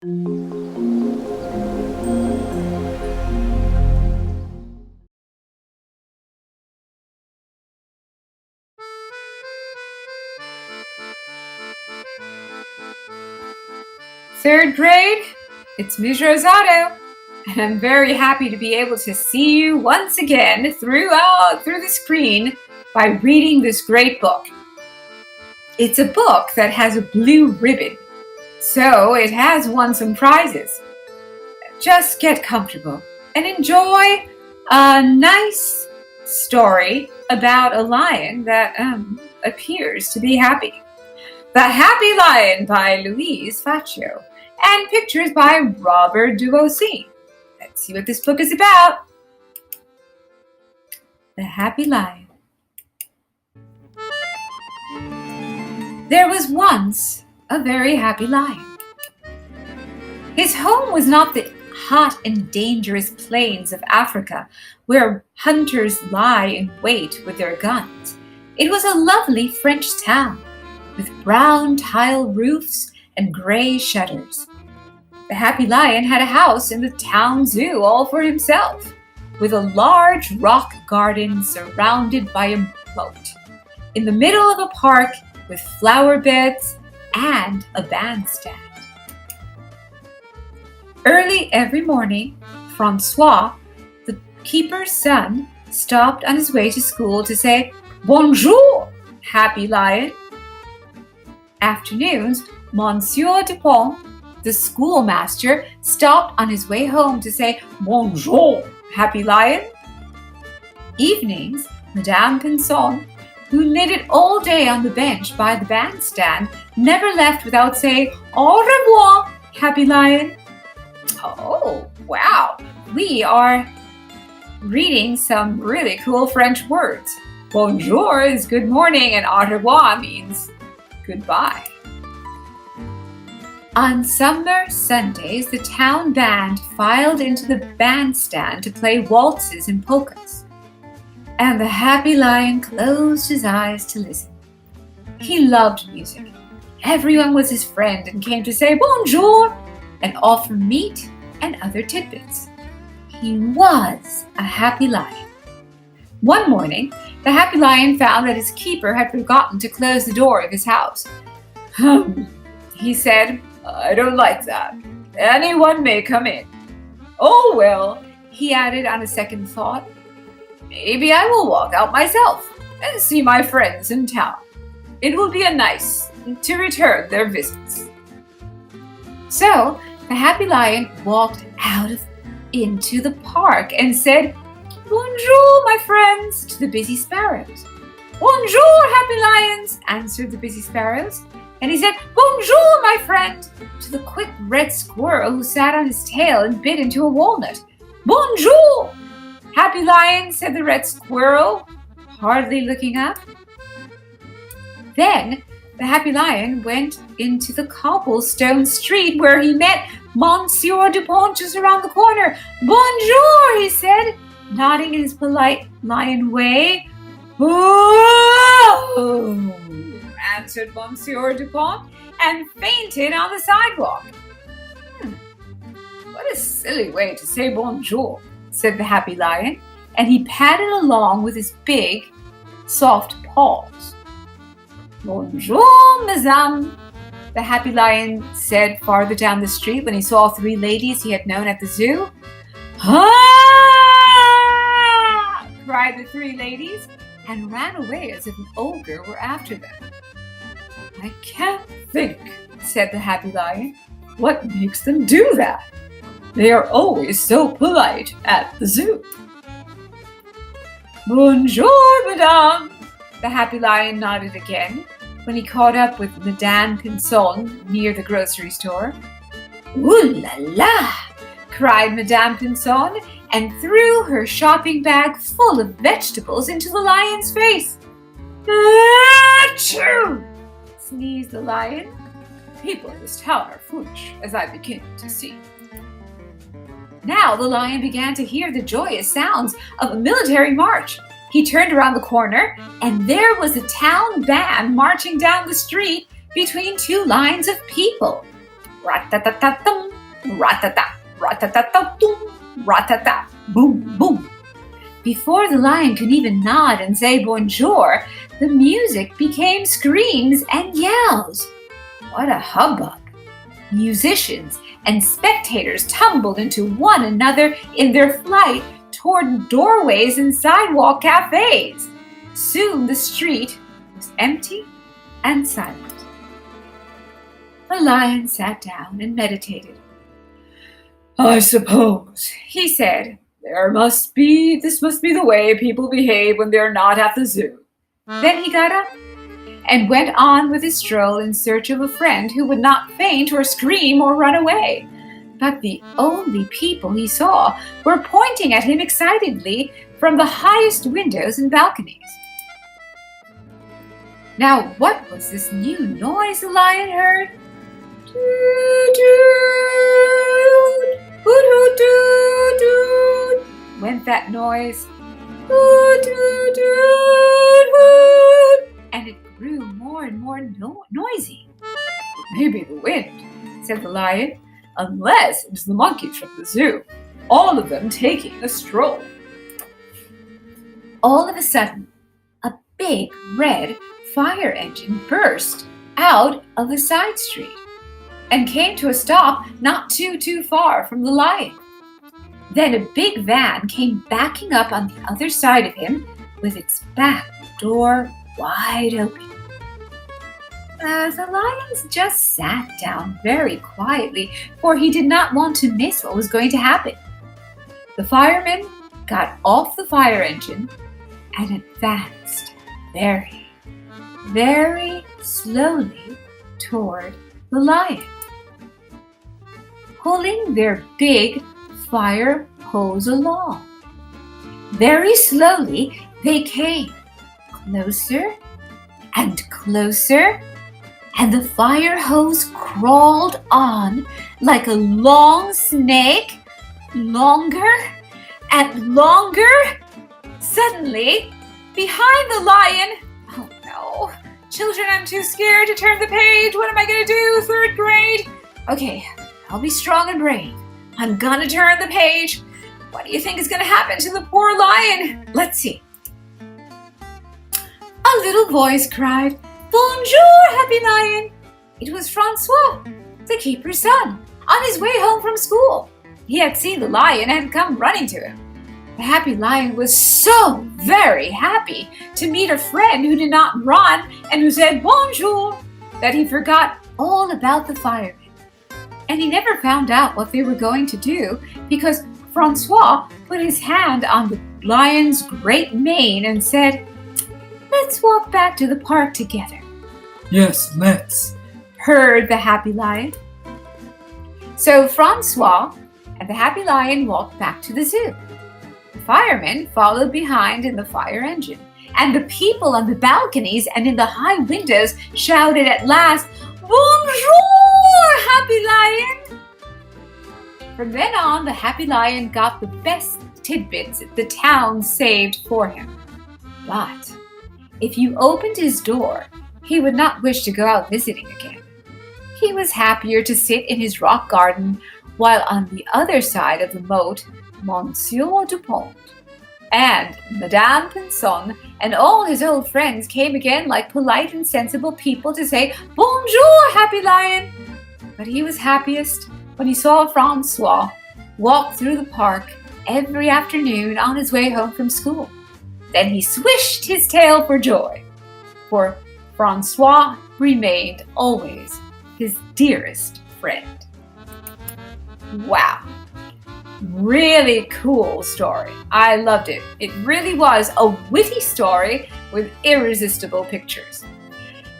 Third grade, it's Ms. Rosado, and I'm very happy to be able to see you once again through the screen by reading this great book. It's a book that has a blue ribbon, so it has won some prizes. Just get comfortable and enjoy a nice story about a lion that appears to be happy. The Happy Lion by Louise, Fatio, and pictures by Robert Duvoisin. Let's see what this book is about. The Happy Lion. There was once a very happy lion. His home was not the hot and dangerous plains of Africa, where hunters lie in wait with their guns. It was a lovely French town, with brown tile roofs and gray shutters. The Happy Lion had a house in the town zoo all for himself, with a large rock garden surrounded by a moat, in the middle of a park with flower beds and a bandstand. Early every morning, Francois, the keeper's son, stopped on his way to school to say, "Bonjour, Happy Lion." Afternoons, Monsieur Dupont, the schoolmaster, stopped on his way home to say, "Bonjour, Happy Lion." Evenings, Madame Pinson, who knitted all day on the bench by the bandstand, never left without saying, "Au revoir, Happy Lion." Oh, wow! We are reading some really cool French words. Bonjour is good morning, and au revoir means goodbye. On summer Sundays, the town band filed into the bandstand to play waltzes and polkas, and the Happy Lion closed his eyes to listen. He loved music. Everyone was his friend and came to say bonjour and offer meat and other tidbits. He was a happy lion. One morning, the Happy Lion found that his keeper had forgotten to close the door of his house. He said, "I don't like that. Anyone may come in. Oh well," he added on a second thought, "maybe I will walk out myself and see my friends in town. It will be nice to return their visits." So the Happy Lion walked out into the park and said, "Bonjour, my friends," to the busy sparrows. "Bonjour, Happy Lions," answered the busy sparrows. And he said, "Bonjour, my friend," to the quick red squirrel who sat on his tail and bit into a walnut. "Bonjour, Happy Lion," said the red squirrel, hardly looking up. Then the Happy Lion went into the cobblestone street where he met Monsieur Dupont just around the corner. "Bonjour," he said, nodding in his polite lion way. "Oh," answered Monsieur Dupont, and fainted on the sidewalk. "What a silly way to say bonjour," said the Happy Lion, and he padded along with his big, soft paws. "Bonjour, madame," the Happy Lion said farther down the street when he saw three ladies he had known at the zoo. "Ah!" cried the three ladies, and ran away as if an ogre were after them. "I can't think," said the Happy Lion, "what makes them do that? They are always so polite at the zoo." "Bonjour, madame," the Happy Lion nodded again when he caught up with Madame Pinson near the grocery store. "Ooh la la!" cried Madame Pinson, and threw her shopping bag full of vegetables into the lion's face. "Achoo!" sneezed the lion. "People in this town are foolish, as I begin to see." Now the lion began to hear the joyous sounds of a military march. He turned around the corner, and there was a town band marching down the street between two lines of people. Rat-tat-tat-tum, Rat-a-tat, rat-a-tat-tat-toom, rat-a-tat, boom, boom. Before the lion could even nod and say bonjour, the music became screams and yells. What a hubbub! Musicians and spectators tumbled into one another in their flight toward doorways and sidewalk cafes. Soon the street was empty and silent. The lion sat down and meditated. I suppose, he said, this must be the way people behave when they're not at the zoo. Then he got up and went on with his stroll in search of a friend who would not faint or scream or run away. But the only people he saw were pointing at him excitedly from the highest windows and balconies. Now, what was this new noise the lion heard? Toot, toot, hoot, hoot, toot, toot, went that noise. Hoot, toot, toot, hoot. And it grew more and more noisy. Maybe the wind, said the lion, unless it's the monkeys from the zoo, all of them taking a stroll. All of a sudden, a big red fire engine burst out of a side street and came to a stop not too far from the lion. Then a big van came backing up on the other side of him with its back door wide open. The lion just sat down very quietly, for he did not want to miss what was going to happen. The fireman got off the fire engine and advanced very, very slowly toward the lion, pulling their big fire hose along. Very slowly they came closer and closer, and the fire hose crawled on like a long snake, longer and longer. Suddenly, behind the lion, oh no, children, I'm too scared to turn the page. What am I going to do? 3rd grade? Okay, I'll be strong and brave. I'm going to turn the page. What do you think is going to happen to the poor lion? Let's see. A little voice cried, Bonjour, happy lion. It was Francois, the keeper's son, on his way home from school. He had seen the lion and had come running to him. The happy lion was so very happy to meet a friend who did not run and who said bonjour that he forgot all about the firemen. And he never found out what they were going to do because Francois put his hand on the lion's great mane and said, Let's walk back to the park together. Yes, let's, purred the happy lion. So Francois and the happy lion walked back to the zoo. The firemen followed behind in the fire engine, and the people on the balconies and in the high windows shouted at last, Bonjour, happy lion! From then on, the happy lion got the best tidbits the town saved for him. But if you opened his door, he would not wish to go out visiting again. He was happier to sit in his rock garden, while on the other side of the moat, Monsieur Dupont and Madame Pinson and all his old friends came again like polite and sensible people to say, Bonjour, happy lion! But he was happiest when he saw Francois walk through the park every afternoon on his way home from school. Then he swished his tail for joy, for Francois remained always his dearest friend. Wow. Really cool story. I loved it. It really was a witty story with irresistible pictures.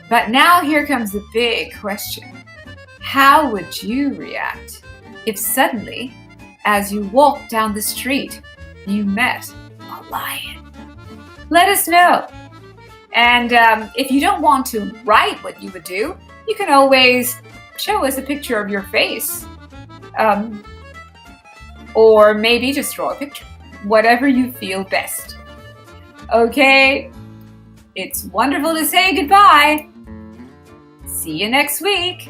But now here comes the big question. How would you react if suddenly, as you walked down the street, you met a lion? Let us know. And if you don't want to write what you would do, you can always show us a picture of your face. Or maybe just draw a picture. Whatever you feel best. Okay? It's wonderful to say goodbye. See you next week.